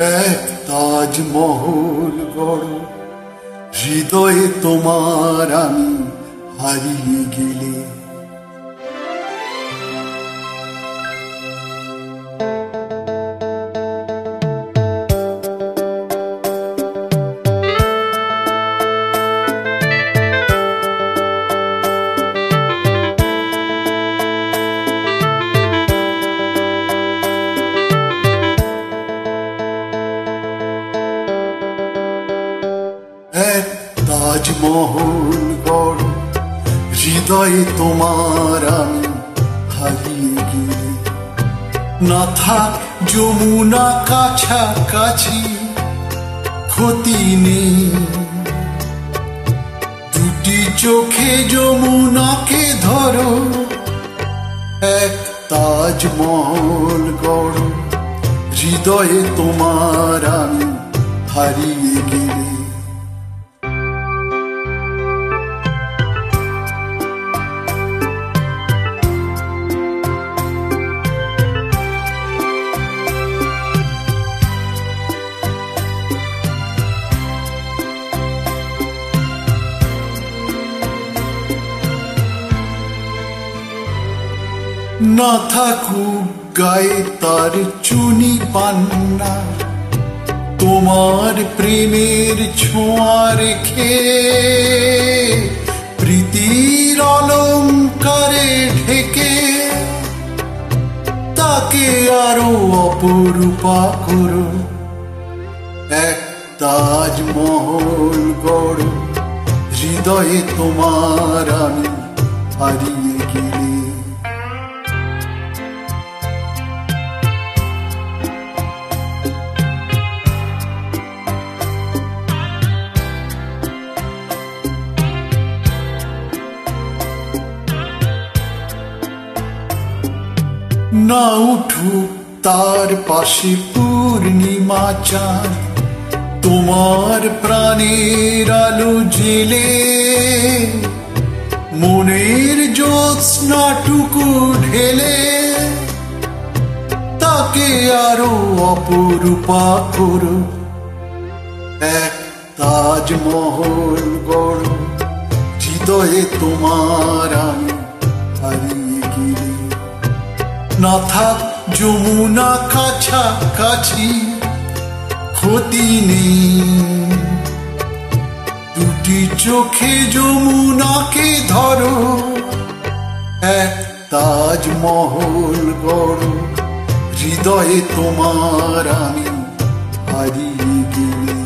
এক তাজমহল গড়, হৃদয়ে তোমার আমি হারিয়ে গেলে। এক তাজমহল গড়, হৃদয়ে তোমার আমি হারিয়ে গেলে। না থাক যমুনা কাছাকাছি, ক্ষতি নেই, দুটি চোখে যমুনাকে ধরো। এক তাজমহল গড়, হৃদয়ে তোমার আমি হারিয়ে গেলে। না থাকুক গায়ে তার চুনি পান্না, তোমার প্রেমের ছোঁয়া রেখে প্রীতির অলঙ্কারে ঢেকে তাকে আরো অপরূপা করো। এক তাজমহল গড়, হৃদয়ে তোমার আমি হারিয়ে গেলে। না উঠুক তার পাশে পূর্ণিমা চাঁদ, তোমার প্রাণের আলো জেলে মনের জ্যোৎস্নাটুকু ঢেলে তাকে আরো অপরূপা করো। এক তাজমহল গড়, হৃদয়ে তোমার আমি হারিয়ে গেলে। না থাক যমুনা কাছাকাছি, ক্ষতি নেই, দুটি চোখে যমুনাকে ধরো। এক তাজমহল গড়, হৃদয়ে তোমার আমি হারিয়ে গেলে।